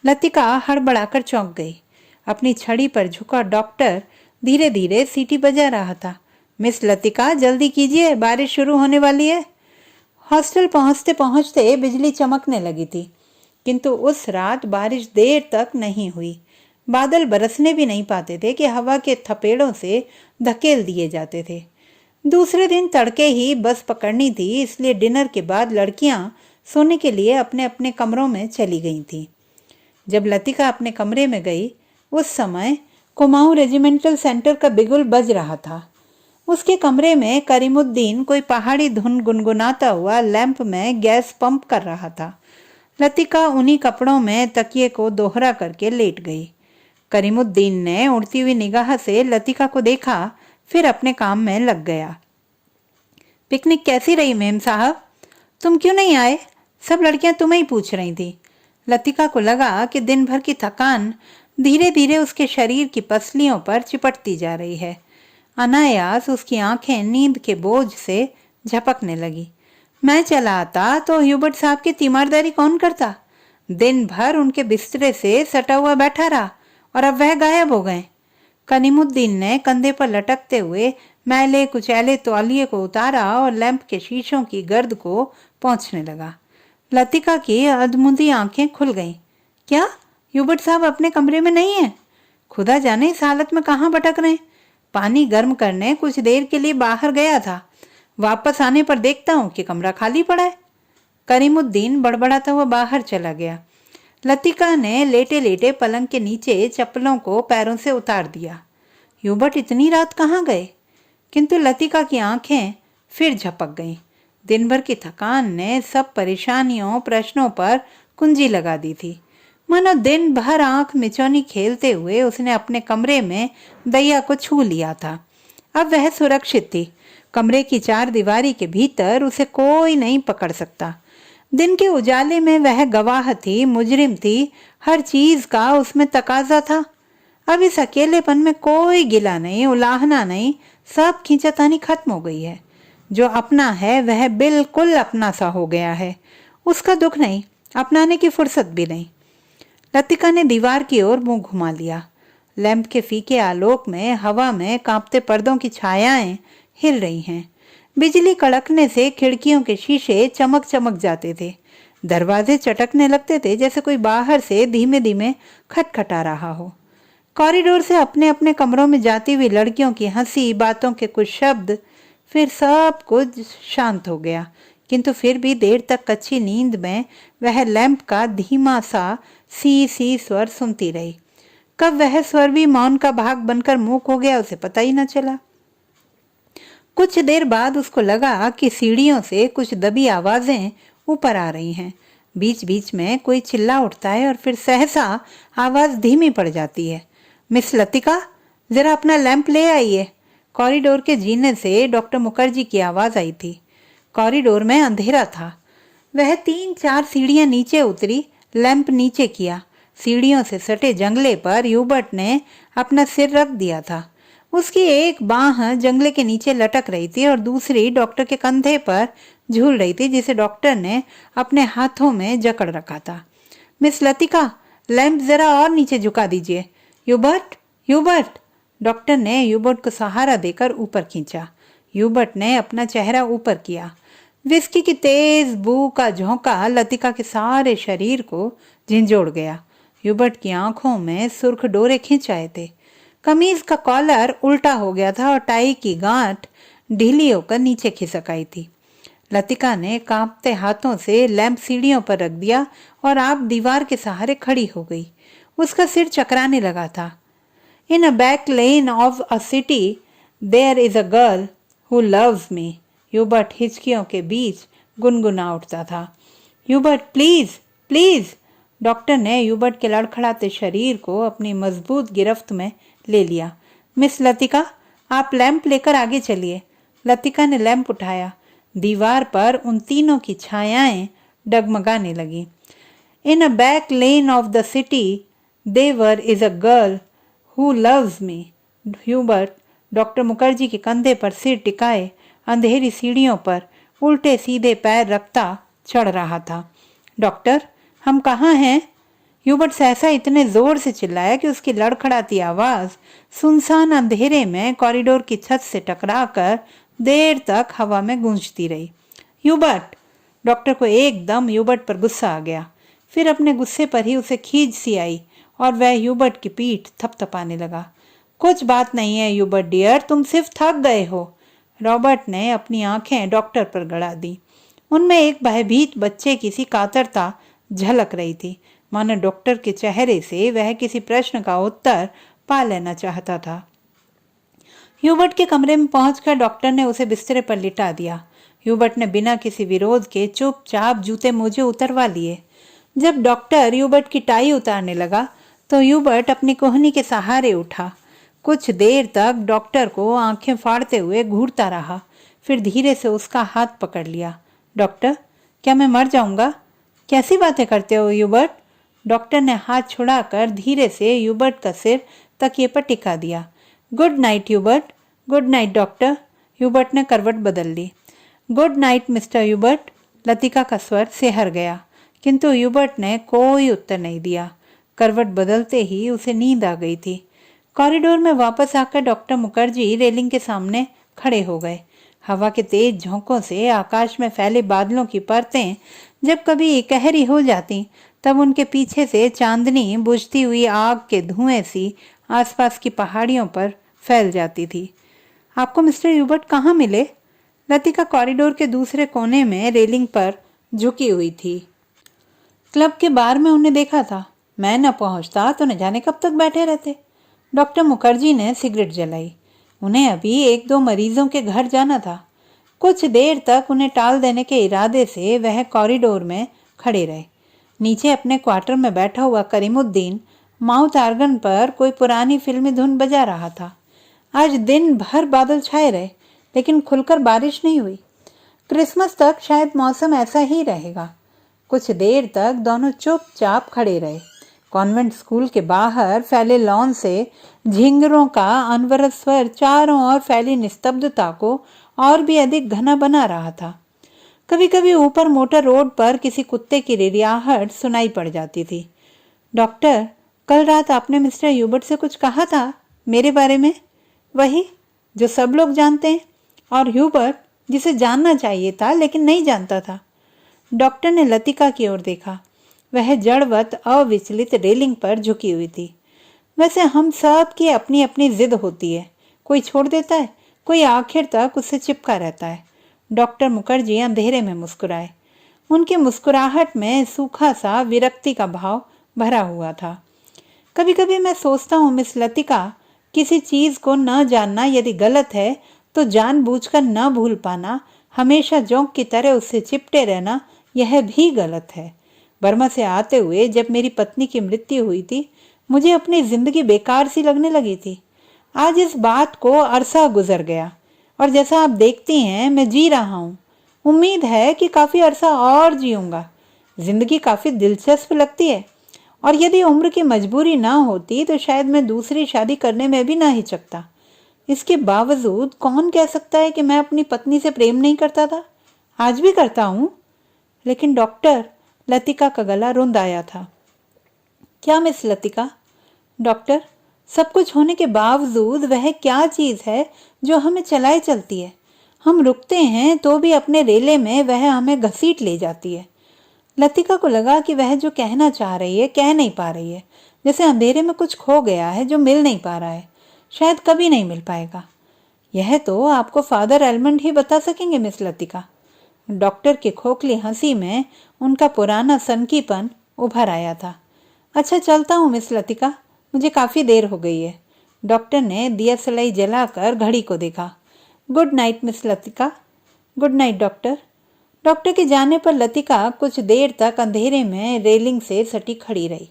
लतिका हड़बड़ाकर चौंक गई। अपनी छड़ी पर झुका डॉक्टर धीरे धीरे सीटी बजा रहा था। मिस लतिका, जल्दी कीजिए, बारिश शुरू होने वाली है। हॉस्टल पहुंचते पहुंचते बिजली चमकने लगी थी, किंतु उस रात बारिश देर तक नहीं हुई। बादल बरसने भी नहीं पाते थे कि हवा के थपेड़ों से धकेल दिए जाते थे। दूसरे दिन तड़के ही बस पकड़नी थी, इसलिए डिनर के बाद लड़कियां सोने के लिए अपने अपने कमरों में चली गई थीं। जब लतिका अपने कमरे में गई, उस समय कुमाऊं रेजिमेंटल सेंटर का बिगुल बज रहा था। उसके कमरे में करीमुद्दीन कोई पहाड़ी धुन गुनगुनाता हुआ लैंप में गैस पंप कर रहा था। लतिका उन्हीं कपड़ों में तकिए को दोहरा करके लेट गई। करीमुद्दीन ने उड़ती हुई निगाह से लतिका को देखा, फिर अपने काम में लग गया। पिकनिक कैसी रही मेम साहब? तुम क्यों नहीं आए? सब लड़कियां तुम्हें ही पूछ रही थी। लतिका को लगा कि दिन भर की थकान धीरे धीरे उसके शरीर की पसलियों पर चिपटती जा रही है। अनायास उसकी आंखें नींद के बोझ से झपकने लगी। मैं चला आता तो ह्यूबर्ट साहब की तीमारदारी कौन करता? दिन भर उनके बिस्तरे से सटा हुआ बैठा रहा और अब वह गायब हो गए। करीमुद्दीन ने कंधे पर लटकते हुए मैले कुचैले तौलिए को उतारा और लैंप के शीशों की गर्द को पोंछने लगा। लतिका की अधमुंदी आंखें खुल गईं। क्या ह्यूबर्ट साहब अपने कमरे में नहीं है? खुदा जाने इस हालत में कहाँ भटक रहे। पानी गर्म करने कुछ देर के लिए बाहर गया था, वापस आने पर देखता हूँ कि कमरा खाली पड़ा है। करीमुद्दीन बड़बड़ाता हुआ बाहर चला गया। लतिका ने लेटे लेटे पलंग के नीचे चप्पलों को पैरों से उतार दिया। ह्यूबर्ट इतनी रात कहाँ गए? किंतु लतिका की आंखें फिर झपक गईं। दिन भर की थकान ने सब परेशानियों प्रश्नों पर कुंजी लगा दी थी। मानो दिन भर आंख मिचौनी खेलते हुए उसने अपने कमरे में दैया को छू लिया था। अब वह सुरक्षित थी। कमरे की चार दीवारी के भीतर उसे कोई नहीं पकड़ सकता। दिन के उजाले में वह गवाह थी, मुजरिम थी, हर चीज का उसमें तकाजा था। अब इस अकेलेपन में कोई गिला नहीं, उलाहना नहीं, सब खींचातानी खत्म हो गई है। जो अपना है वह बिल्कुल अपना सा हो गया है। उसका दुख नहीं, अपनाने की फुर्सत भी नहीं। लतिका ने दीवार की ओर मुंह घुमा लिया। लैंप के फीके आलोक में हवा में कांपते पर्दों की छायाएं हिल रही हैं। बिजली कड़कने से खिड़कियों के शीशे चमक चमक जाते थे। दरवाजे चटकने लगते थे, जैसे कोई बाहर से धीमे धीमे खटखटा रहा हो। कॉरिडोर से अपने अपने कमरों में जाती हुई लड़कियों की हंसी, बातों के कुछ शब्द, फिर सब कुछ शांत हो गया। किंतु फिर भी देर तक कच्ची नींद में वह लैंप का धीमा सा सी सी स्वर सुनती रही। कब वह स्वर भी मौन का भाग बनकर मूक हो गया, उसे पता ही न चला। कुछ देर बाद उसको लगा कि सीढ़ियों से कुछ दबी आवाजें ऊपर आ रही हैं। बीच बीच में कोई चिल्ला उठता है और फिर सहसा आवाज धीमी पड़ जाती है। मिस लतिका, जरा अपना लैंप ले आइए। कॉरिडोर के जीने से डॉक्टर मुखर्जी की आवाज आई थी। कॉरिडोर में अंधेरा था। वह 3-4 सीढ़ियां नीचे उतरी, लैंप नीचे किया। सीढ़ियों से सटे जंगले पर ह्यूबर्ट ने अपना सिर रख दिया था। उसकी एक बांह जंगले के नीचे लटक रही थी और दूसरी डॉक्टर के कंधे पर झूल रही थी, जिसे डॉक्टर ने अपने हाथों में जकड़ रखा था। मिस लतिका, लैंप जरा और नीचे झुका दीजिए। Hubert, Hubert! डॉक्टर ने ह्यूबर्ट को सहारा देकर ऊपर खींचा। ह्यूबर्ट ने अपना चेहरा ऊपर किया। विस्की की तेज बू का झोंका लतिका के सारे शरीर को झिंझोड़ गया। ह्यूबर्ट की आंखों में सुर्ख डोरे खिंच आए थे। कमीज का कॉलर उल्टा हो गया था और टाई की गांठ ढीली होकर नीचे खिसक आई थी। लतिका ने कांपते हाथों से लैंप सीढ़ियों पर रख दिया और आप दीवार के सहारे खड़ी हो गई। उसका सिर चकराने लगा था। In a back lane of a city there is a girl who loves me, Hubert हिचकियों के बीच गुनगुना उठता था। Hubert please please. डॉक्टर ने ह्यूबर्ट के लड़खड़ाते शरीर को अपनी मजबूत गिरफ्त में ले लिया। मिस लतिका, आप लैंप लेकर आगे चलिए। लतिका ने लैंप उठाया। दीवार पर उन तीनों की छायाएं डगमगाने लगी। In a back lane of the city there is a girl who loves me. Hubert doctor Mukherjee के कंधे पर सिर टिकाए अंधेरी सीढ़ियों पर उल्टे सीधे पैर रखता चढ़ रहा था। डॉक्टर, हम कहाँ हैं? ह्यूबर्ट सहसा इतने जोर से चिल्लाया कि उसकी लड़खड़ाती आवाज सुनसान अंधेरे में कॉरिडोर की छत से टकराकर देर तक हवा में गूंजती रही। ह्यूबर्ट! डॉक्टर को एकदम ह्यूबर्ट पर गुस्सा आ गया। फिर अपने गुस्से पर ही उसे खींच सी आई और वह ह्यूबर्ट की पीठ थपथपाने लगा। कुछ बात नहीं है ह्यूबर्ट डियर, तुम सिर्फ थक गए हो। रॉबर्ट ने अपनी आंखें डॉक्टर पर गड़ा दी। उनमें एक भयभीत बच्चे की सी कातरता झलक रही थी, मानो डॉक्टर के चेहरे से वह किसी प्रश्न का उत्तर पा लेना चाहता था। ह्यूबर्ट के कमरे में पहुंचकर डॉक्टर ने उसे बिस्तरे पर लिटा दिया। ह्यूबर्ट ने बिना किसी विरोध के चुपचाप जूते मोजे उतरवा लिए। जब डॉक्टर ह्यूबर्ट की टाई उतारने लगा तो ह्यूबर्ट अपनी कोहनी के सहारे उठा। कुछ देर तक डॉक्टर को आंखें फाड़ते हुए घूरता रहा, फिर धीरे से उसका हाथ पकड़ लिया। डॉक्टर, क्या मैं मर जाऊंगा? कैसी बातें करते हो ह्यूबर्ट? डॉक्टर ने हाथ छुड़ाकर धीरे से ह्यूबर्ट का सिर तकिए पर टिका दिया। Good night Hubert. Good night doctor. Hubert ने करवट बदल ली। Good night mister Hubert. Latika का स्वर सिहर गया, किंतु ह्यूबर्ट ने कोई उत्तर नहीं दिया। करवट बदलते ही उसे नींद आ गई थी। कॉरिडोर में वापस आकर डॉक्टर मुखर्जी रेलिंग के सामने खड़े हो गए। हवा के तेज झोंकों से आकाश में फैले बादलों की परतें जब कभी इकहरी हो जाती तब उनके पीछे से चांदनी बुझती हुई आग के धुएं सी आसपास की पहाड़ियों पर फैल जाती थी। आपको मिस्टर ह्यूबर्ट कहाँ मिले? लतिका कॉरिडोर के दूसरे कोने में रेलिंग पर झुकी हुई थी। क्लब के बार में उन्हें देखा था। मैं न पहुंचता तो न जाने कब तक बैठे रहते। डॉक्टर मुखर्जी ने सिगरेट जलाई। उन्हें अभी 1-2 मरीजों के घर जाना था। कुछ देर तक उन्हें टाल देने के इरादे से वह कॉरिडोर में खड़े रहे। नीचे अपने क्वार्टर में बैठा हुआ करीमुद्दीन माउथ आर्गन पर कोई पुरानी फिल्मी धुन बजा रहा था। आज दिन भर बादल छाए रहे, लेकिन खुलकर बारिश नहीं हुई। क्रिसमस तक शायद मौसम ऐसा ही रहेगा। कुछ देर तक दोनों चुपचाप खड़े रहे। कॉन्वेंट स्कूल के बाहर फैले लॉन से झिंगरों का अनवरत स्वर चारों ओर फैली निस्तब्धता को और भी अधिक घना बना रहा था। कभी कभी ऊपर मोटर रोड पर किसी कुत्ते की रिरियाहट सुनाई पड़ जाती थी। डॉक्टर, कल रात आपने मिस्टर ह्यूबर्ट से कुछ कहा था मेरे बारे में, वही जो सब लोग जानते हैं, और ह्यूबर्ट जिसे जानना चाहिए था लेकिन नहीं जानता था। डॉक्टर ने लतिका की ओर देखा। वह जड़वत अविचलित रेलिंग पर झुकी हुई थी। वैसे हम सब की अपनी अपनी जिद होती है, कोई छोड़ देता है, कोई आखिर तक उससे चिपका रहता है। डॉक्टर मुखर्जी अंधेरे में मुस्कुराए। उनकी मुस्कुराहट में सूखा सा विरक्ति का भाव भरा हुआ था। कभी कभी मैं सोचता हूँ मिस लतिका, किसी चीज को न जानना यदि गलत है तो जानबूझकर न भूल पाना, हमेशा जोंक की तरह उससे चिपटे रहना, यह भी गलत है। बर्मा से आते हुए जब मेरी पत्नी की मृत्यु हुई थी, मुझे अपनी जिंदगी बेकार सी लगने लगी थी। आज इस बात को अरसा गुजर गया और जैसा आप देखती हैं मैं जी रहा हूँ। उम्मीद है कि काफी अरसा और जीऊंगा। जिंदगी काफी दिलचस्प लगती है और यदि उम्र की मजबूरी ना होती तो शायद मैं दूसरी शादी करने में भी ना हिचकता। इसके बावजूद कौन कह सकता है कि मैं अपनी पत्नी से प्रेम नहीं करता था? आज भी करता हूँ। लेकिन डॉक्टर, लतिका का गला रुंध आया था। क्या मिस लतिका? डॉक्टर, सब कुछ होने के बावजूद वह क्या चीज है जो हमें चलाए चलती है? हम रुकते हैं तो भी अपने रेले में वह हमें घसीट ले जाती है। लतिका को लगा कि वह जो कहना चाह रही है कह नहीं पा रही है, जैसे अंधेरे में कुछ खो गया है जो मिल नहीं पा रहा है, शायद कभी नहीं मिल पाएगा। यह तो आपको फादर एलमंड ही बता सकेंगे मिस लतिका। डॉक्टर की खोखली हंसी में उनका पुराना सनकीपन उभर आया था। अच्छा चलता हूँ मिस लतिका, मुझे काफी देर हो गई है। डॉक्टर ने दिया सलाई जलाकर घड़ी को देखा। Good night miss Latika. Good night doctor. Doctor के जाने पर लतिका कुछ देर तक अंधेरे में रेलिंग से सटी खड़ी रही।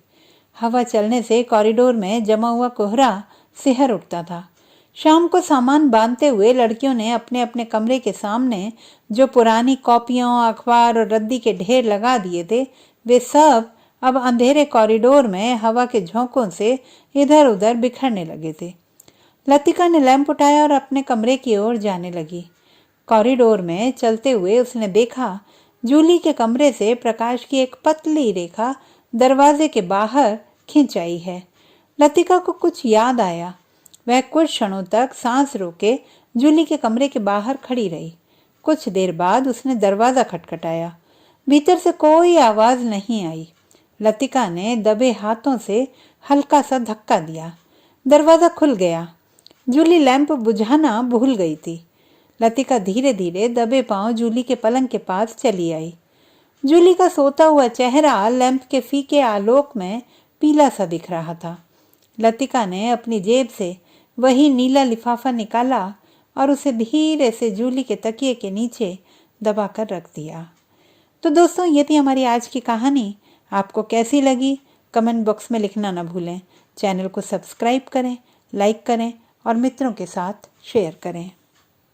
हवा चलने से कॉरिडोर में जमा हुआ कोहरा सिहर उठता था। शाम को सामान बांधते हुए लड़कियों ने अपने अपने कमरे के सामने जो पुरानी कॉपियों, अखबार और रद्दी के ढेर लगा दिए थे, वे सब अब अंधेरे कॉरिडोर में हवा के झोंकों से इधर उधर बिखरने लगे थे। लतिका ने लैंप उठाया और अपने कमरे की ओर जाने लगी। कॉरिडोर में चलते हुए उसने देखा जूली के कमरे से प्रकाश की एक पतली रेखा दरवाजे के बाहर खिंच आई है। लतिका को कुछ याद आया। वह कुछ क्षणों तक सांस रोके जूली के कमरे के बाहर खड़ी रही। कुछ देर बाद उसने दरवाजा खटखटाया। भीतर से कोई आवाज नहीं आई। लतिका ने दबे हाथों से हल्का सा धक्का दिया। दरवाजा खुल गया। जूली लैंप बुझाना भूल गई थी। लतिका धीरे धीरे दबे पांव जूली के पलंग के पास चली आई। जूली का सोता हुआ चेहरा लैंप के फीके आलोक में पीला सा दिख रहा था। लतिका ने अपनी जेब से वही नीला लिफाफा निकाला और उसे धीरे से जूली के तकिए के नीचे दबाकर रख दिया। तो दोस्तों, ये थी हमारी आज की कहानी। आपको कैसी लगी कमेंट बॉक्स में लिखना ना भूलें। चैनल को सब्सक्राइब करें, लाइक करें और मित्रों के साथ शेयर करें।